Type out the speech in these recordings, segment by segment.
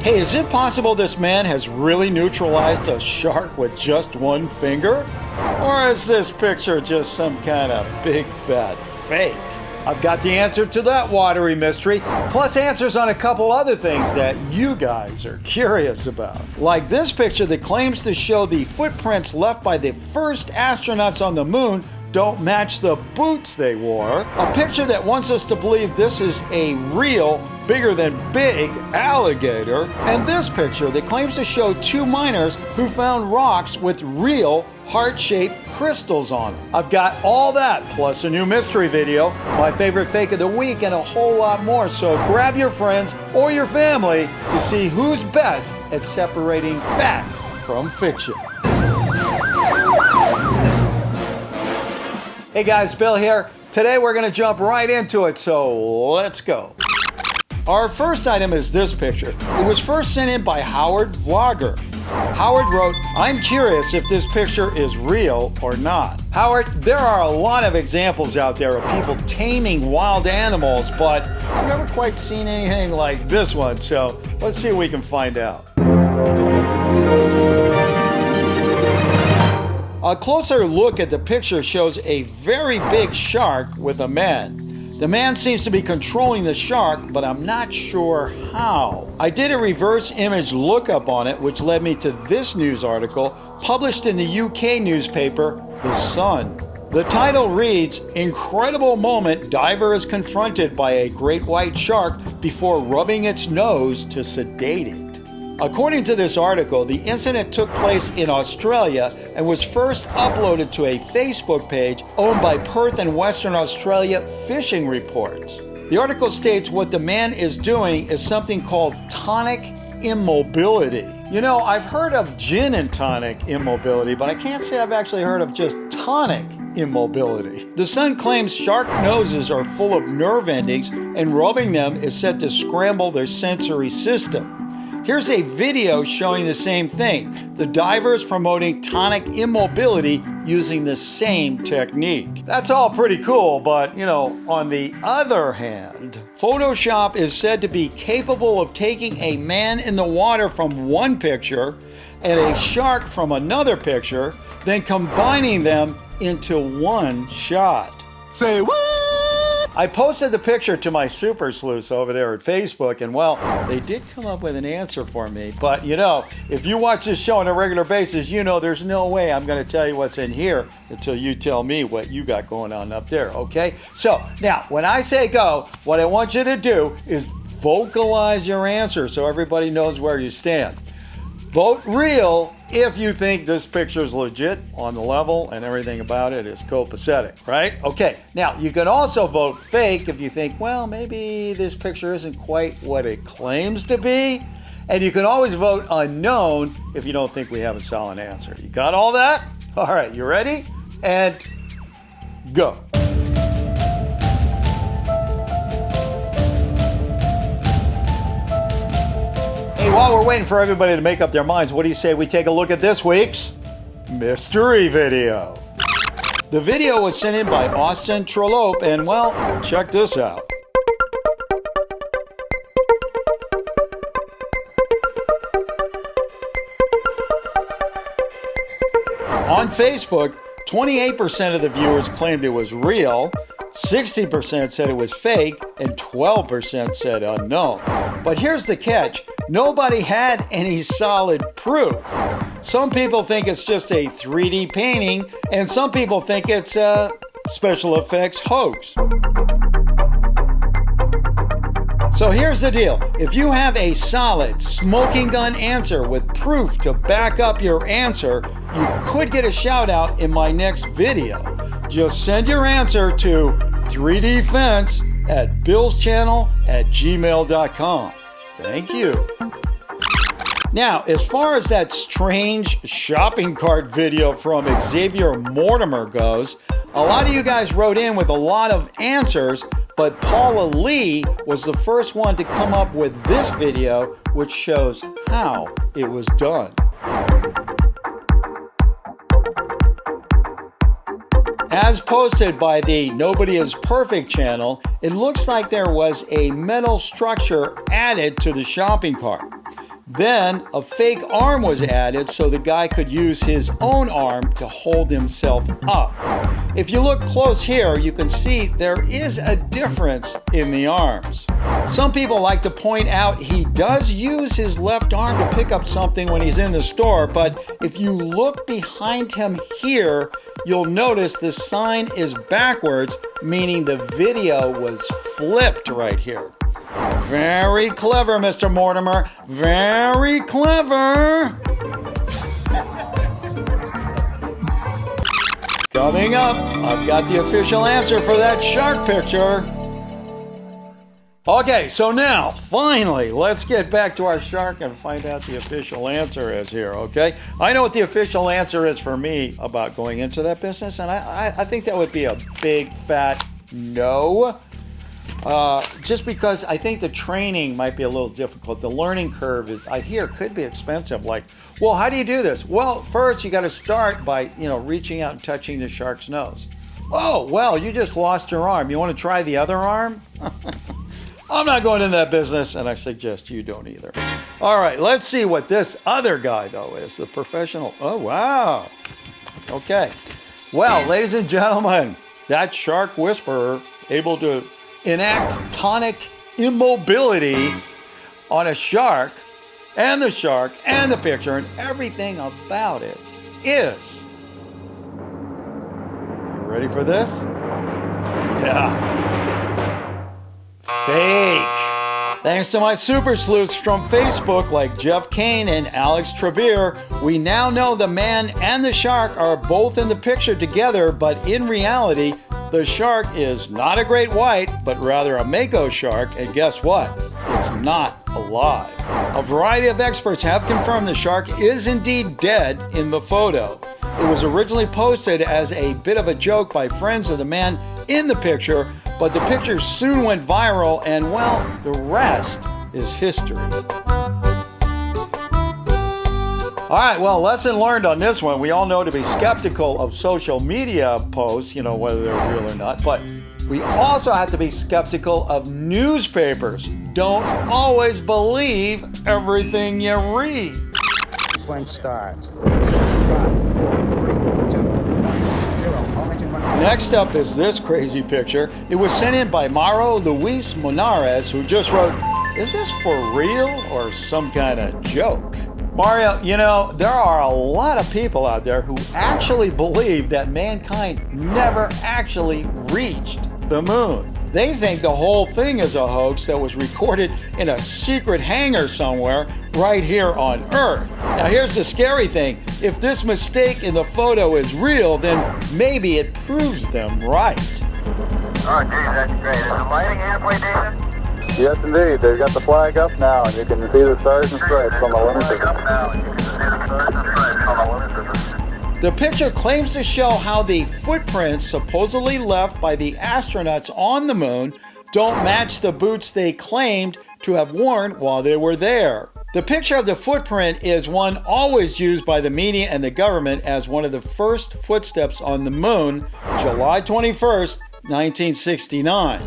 Hey, is it possible this man has really neutralized a shark with just one finger? Or is this picture just some kind of big fat fake? I've got the answer to that watery mystery, plus answers on a couple other things that you guys are curious about. Like this picture that claims to show the footprints left by the first astronauts on the moon don't match the boots they wore. A picture that wants us to believe this is a real, bigger than big alligator. And this picture that claims to show two miners who found rocks with real heart-shaped crystals on them. I've got all that, plus a new mystery video, my favorite fake of the week, and a whole lot more. So grab your friends or your family to see who's best at separating fact from fiction. Hey guys, Bill here. Today we're gonna jump right into it, so let's go. Our first item is this picture. It was first sent in by Howard Vlogger. Howard wrote, "I'm curious if this picture is real or not." Howard, there are a lot of examples out there of people taming wild animals, but I've never quite seen anything like this one, so let's see if we can find out. A closer look at the picture shows a very big shark with a man. The man seems to be controlling the shark, but I'm not sure how. I did a reverse image lookup on it, which led me to this news article published in the UK newspaper, The Sun. The title reads, "Incredible moment, diver is confronted by a great white shark before rubbing its nose to sedate it." According to this article, the incident took place in Australia and was first uploaded to a Facebook page owned by Perth and Western Australia Fishing Reports. The article states what the man is doing is something called tonic immobility. You know, I've heard of gin and tonic immobility, but I can't say I've actually heard of just tonic immobility. The Sun claims shark noses are full of nerve endings and rubbing them is said to scramble their sensory system. Here's a video showing the same thing. The diver is promoting tonic immobility using the same technique. That's all pretty cool, but on the other hand, Photoshop is said to be capable of taking a man in the water from one picture and a shark from another picture, then combining them into one shot. Say what? I posted the picture to my super sleuths over there at Facebook, and well, they did come up with an answer for me. But if you watch this show on a regular basis, there's no way I'm going to tell you what's in here until you tell me what you got going on up there, okay? So now, when I say go, what I want you to do is vocalize your answer so everybody knows where you stand. Vote real if you think this picture's legit on the level and everything about it is copacetic, right? Okay, now you can also vote fake if you think, well, maybe this picture isn't quite what it claims to be. And you can always vote unknown if you don't think we have a solid answer. You got all that? All right, you ready? And go. While we're waiting for everybody to make up their minds, what do you say we take a look at this week's mystery video? The video was sent in by Austin Trollope, and well, check this out. On Facebook, 28% of the viewers claimed it was real, 60% said it was fake, and 12% said unknown. But here's the catch. Nobody had any solid proof. Some people think it's just a 3D painting, and some people think it's a special effects hoax. So here's the deal. If you have a solid, smoking gun answer with proof to back up your answer, you could get a shout out in my next video. Just send your answer to 3dfence@billschannel@gmail.com. Thank you. Now, as far as that strange shopping cart video from Xavier Mortimer goes, a lot of you guys wrote in with a lot of answers, but Paula Lee was the first one to come up with this video, which shows how it was done. As posted by the Nobody is Perfect channel, it looks like there was a metal structure added to the shopping cart. Then a fake arm was added so the guy could use his own arm to hold himself up. If you look close here, you can see there is a difference in the arms. Some people like to point out he does use his left arm to pick up something when he's in the store, but if you look behind him here, you'll notice the sign is backwards, meaning the video was flipped right here. Very clever, Mr. Mortimer. Very clever. Coming up, I've got the official answer for that shark picture. Okay, so now, finally, let's get back to our shark and find out the official answer is here, okay? I know what the official answer is for me about going into that business, and I think that would be a big, fat no. Just because I think the training might be a little difficult. The learning curve is, I hear, could be expensive. Like, well, how do you do this? Well, first you got to start by, reaching out and touching the shark's nose. Oh, well, you just lost your arm. You want to try the other arm? I'm not going into that business, and I suggest you don't either. All right, let's see what this other guy, though, is. The professional. Oh, wow. Okay. Well, ladies and gentlemen, that shark whisperer able to enact tonic immobility on a shark and the picture and everything about it is. You ready for this? Yeah. Fake. Thanks to my super sleuths from Facebook like Jeff Kane and Alex Trevere, we now know the man and the shark are both in the picture together, but in reality, the shark is not a great white, but rather a mako shark, and guess what? It's not alive. A variety of experts have confirmed the shark is indeed dead in the photo. It was originally posted as a bit of a joke by friends of the man in the picture, but the picture soon went viral, and well, the rest is history. All right, well, lesson learned on this one. We all know to be skeptical of social media posts, whether they're real or not, but we also have to be skeptical of newspapers. Don't always believe everything you read. Sequence starts. 6, 5, 4, 3, 2, 1, 0. All engine running. Next up is this crazy picture. It was sent in by Mauro Luis Monares, who just wrote, "Is this for real or some kind of joke?" Mario, there are a lot of people out there who actually believe that mankind never actually reached the moon. They think the whole thing is a hoax that was recorded in a secret hangar somewhere right here on Earth. Now here's the scary thing. If this mistake in the photo is real, then maybe it proves them right. Oh, geez, that's great. Is the lighting halfway, David? Yes, indeed. They've got the flag up now, and you can see the stars and stripes on the lunar surface. The picture claims to show how the footprints supposedly left by the astronauts on the moon don't match the boots they claimed to have worn while they were there. The picture of the footprint is one always used by the media and the government as one of the first footsteps on the moon, July 21st, 1969.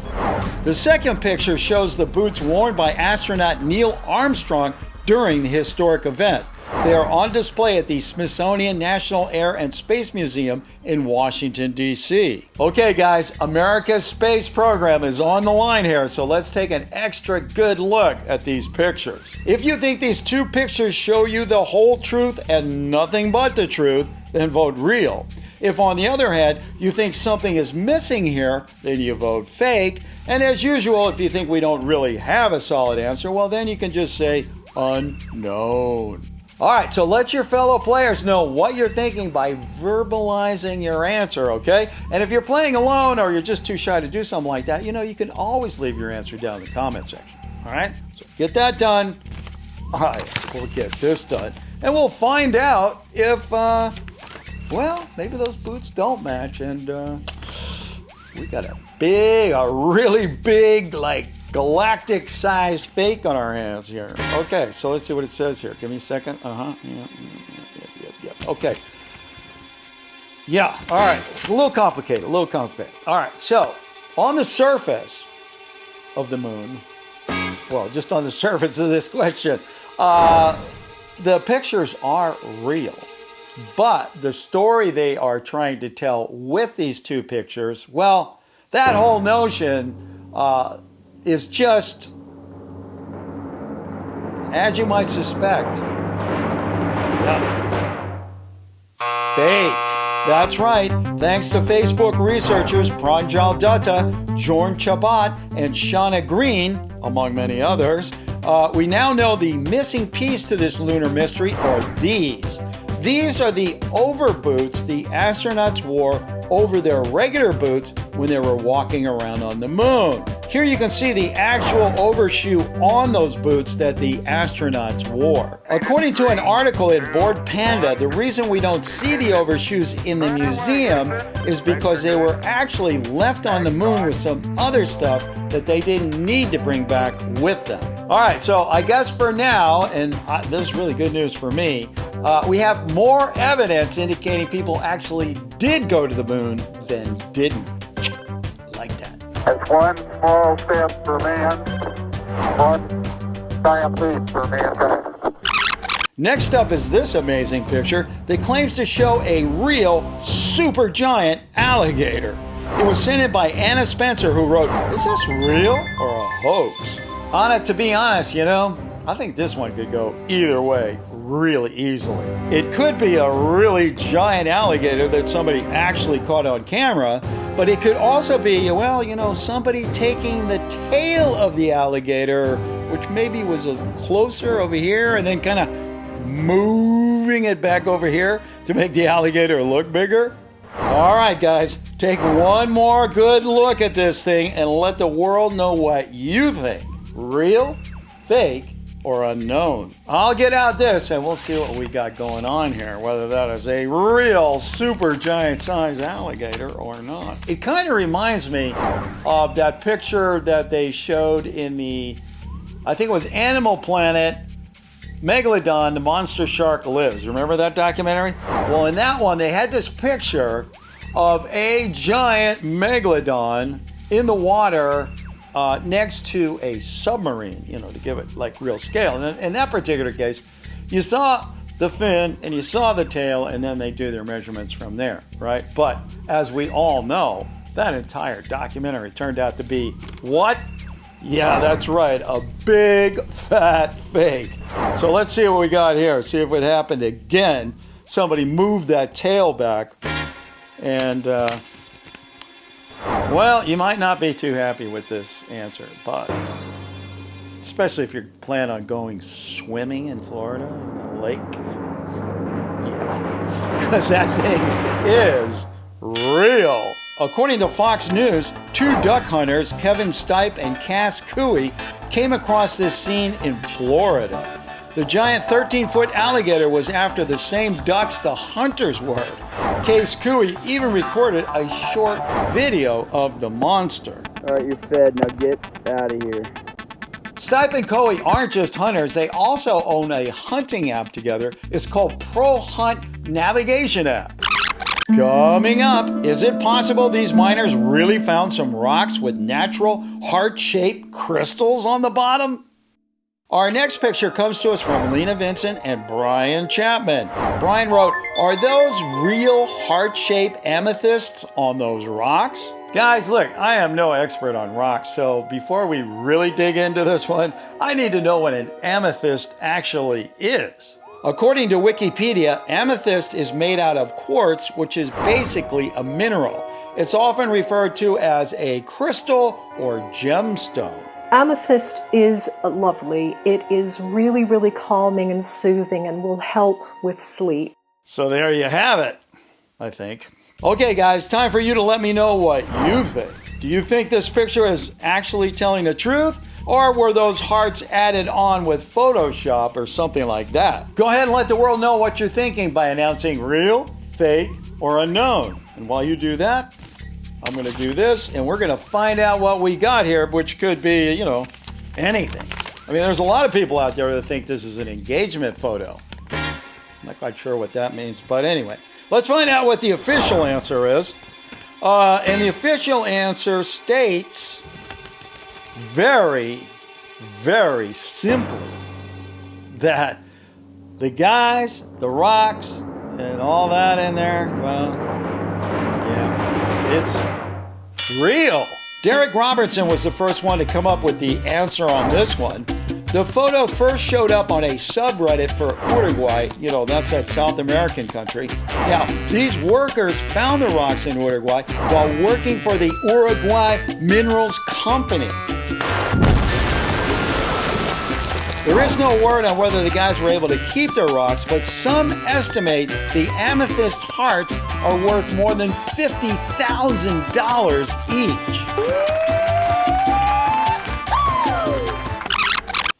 The second picture shows the boots worn by astronaut Neil Armstrong during the historic event. They are on display at the Smithsonian National Air and Space Museum in Washington, D.C. Okay, guys, America's space program is on the line here, so let's take an extra good look at these pictures. If you think these two pictures show you the whole truth and nothing but the truth, then vote real. If, on the other hand, you think something is missing here, then you vote fake. And as usual, if you think we don't really have a solid answer, well, then you can just say unknown. All right, so let your fellow players know what you're thinking by verbalizing your answer, okay? And if you're playing alone or you're just too shy to do something like that, you can always leave your answer down in the comment section, all right? So get that done. All right, we'll get this done. And we'll find out if, well, maybe those boots don't match, and we got a really big, galactic-sized fake on our hands here. Okay, so let's see what it says here. Give me a second. Yep. Okay. Yeah, all right. A little complicated. All right, so on the surface of the moon, well, just on the surface of this question, The pictures are real, but the story they are trying to tell with these two pictures, well, that whole notion is just, as you might suspect, fake. That's right. Thanks to Facebook researchers Pranjal Dutta, Jorn Chabot, and Shauna Green, among many others, we now know the missing piece to this lunar mystery are these. These are the overboots the astronauts wore over their regular boots when they were walking around on the moon. Here you can see the actual overshoe on those boots that the astronauts wore. According to an article in Bored Panda, the reason we don't see the overshoes in the museum is because they were actually left on the moon with some other stuff that they didn't need to bring back with them. All right, so I guess for now, and this is really good news for me, we have more evidence indicating people actually did go to the moon than didn't. Like that. It's one small step for man, one giant leap for mankind. Next up is this amazing picture that claims to show a real super giant alligator. It was sent in by Anna Spencer, who wrote, "Is this real or a hoax?" Anna, to be honest, you know, I think this one could go either way really easily. It could be a really giant alligator that somebody actually caught on camera, but it could also be, well, you know, somebody taking the tail of the alligator, which maybe was closer over here, and then kind of moving it back over here to make the alligator look bigger. All right, guys, take one more good look at this thing and let the world know what you think. Real, fake, or unknown? I'll get out this and we'll see what we got going on here, whether that is a real super giant size alligator or not. It kind of reminds me of that picture that they showed in the, I think it was Animal Planet, Megalodon, the monster shark lives. Remember that documentary? Well, in that one, they had this picture of a giant megalodon in the water next to a submarine, you know, to give it like real scale. And in that particular case, you saw the fin and you saw the tail, and then they do their measurements from there, right? But as we all know, that entire documentary turned out to be what? Yeah, that's right, a big fat fake. So let's see what we got here. See if it happened again. Somebody moved that tail back, and well, you might not be too happy with this answer, but especially if you plan on going swimming in Florida in a lake. Yeah, because that thing is real. According to Fox News, two duck hunters, Kevin Stipe and Cass Cooey, came across this scene in Florida. The giant 13-foot alligator was after the same ducks the hunters were. Cass Cooey even recorded a short video of the monster. All right, you're fed. Now get out of here. Stipe and Cooey aren't just hunters. They also own a hunting app together. It's called Pro Hunt Navigation app. Coming up, is it possible these miners really found some rocks with natural heart-shaped crystals on the bottom? Our next picture comes to us from Lena Vincent and Brian Chapman. Brian wrote, "Are those real heart-shaped amethysts on those rocks?" Guys, look, I am no expert on rocks, so before we really dig into this one, I need to know what an amethyst actually is. According to Wikipedia, amethyst is made out of quartz, which is basically a mineral. It's often referred to as a crystal or gemstone. Amethyst is lovely. It is really, really calming and soothing and will help with sleep. So there you have it, I think. Okay, guys, time for you to let me know what you think. Do you think this picture is actually telling the truth? Or were those hearts added on with Photoshop or something like that? Go ahead and let the world know what you're thinking by announcing real, fake, or unknown. And while you do that, I'm going to do this, and we're going to find out what we got here, which could be, you know, anything. I mean, there's a lot of people out there that think this is an engagement photo. I'm not quite sure what that means, but anyway. Let's find out what the official answer is. And the official answer states, very, very simply, that the guys, the rocks, and all that in there, well, yeah, it's real. Derek Robertson was the first one to come up with the answer on this one. The photo first showed up on a subreddit for Uruguay. You know, that's that South American country. Now, these workers found the rocks in Uruguay while working for the Uruguay Minerals Company. There is no word on whether the guys were able to keep their rocks, but some estimate the amethyst hearts are worth more than $50,000 each.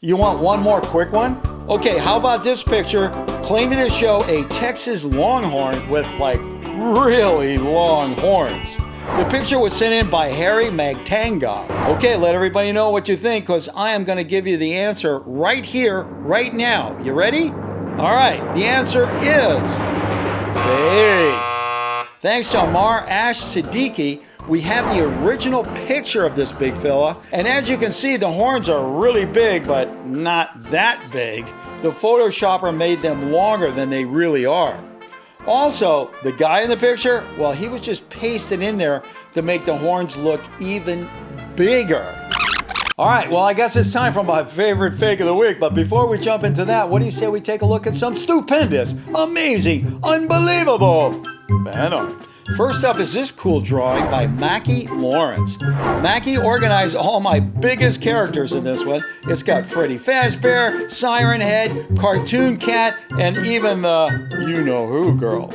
You want one more quick one? Okay, how about this picture claiming to show a Texas longhorn with like really long horns? The picture was sent in by Harry Magtanga. Okay, let everybody know what you think because I am going to give you the answer right here, right now. You ready? All right, the answer is fake. Thanks to Amar Ash Siddiqui, we have the original picture of this big fella, and as you can see, the horns are really big, but not that big. The Photoshopper made them longer than they really are. Also, the guy in the picture, well, he was just pasted in there to make the horns look even bigger. All right, well, I guess it's time for my favorite fake of the week, but before we jump into that, what do you say we take a look at some stupendous, amazing, unbelievable fan art? First up is this cool drawing by Mackie Lawrence. Mackie organized all my biggest characters in this one. It's got Freddy Fazbear, Siren Head, Cartoon Cat, and even the you-know-who girl.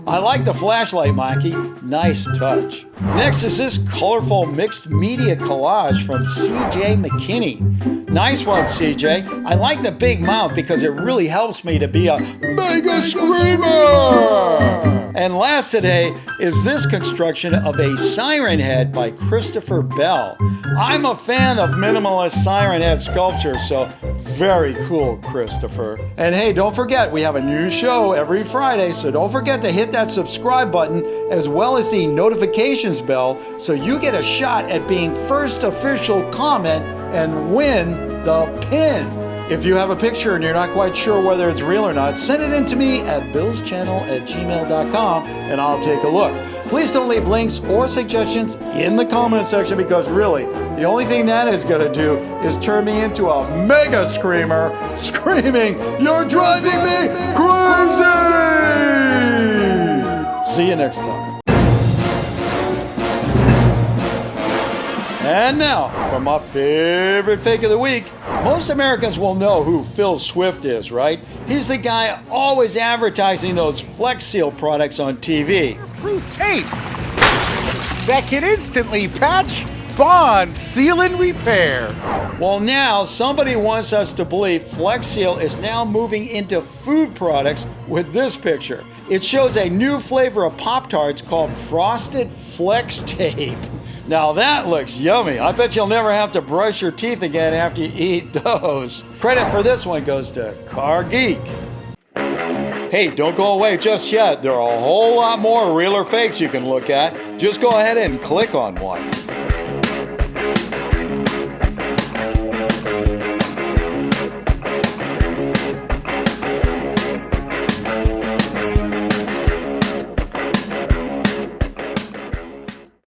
I like the flashlight, Mackie. Nice touch. Next is this colorful mixed media collage from CJ McKinney. Nice one, CJ. I like the big mouth because it really helps me to be a mega screamer. And last today is this construction of a siren head by Christopher Bell. I'm a fan of minimalist siren head sculpture, so very cool, Christopher. And hey, don't forget, we have a new show every Friday, so don't forget to hit that subscribe button as well as the notifications bell so you get a shot at being first official comment and win the pin. If you have a picture and you're not quite sure whether it's real or not, send it in to me at billschannel@gmail.com and I'll take a look. Please don't leave links or suggestions in the comment section because really, the only thing that is going to do is turn me into a mega screamer screaming, "You're driving me crazy!" See you next time. And now, for my favorite fake of the week. Most Americans will know who Phil Swift is, right? He's the guy always advertising those Flex Seal products on TV. Proof tape that can instantly patch, bond, seal, and repair. Well, now somebody wants us to believe Flex Seal is now moving into food products with this picture. It shows a new flavor of Pop-Tarts called Frosted Flex Tape. Now that looks yummy. I bet you'll never have to brush your teeth again after you eat those. Credit for this one goes to Car Geek. Hey, don't go away just yet. There are a whole lot more real or fakes you can look at. Just go ahead and click on one.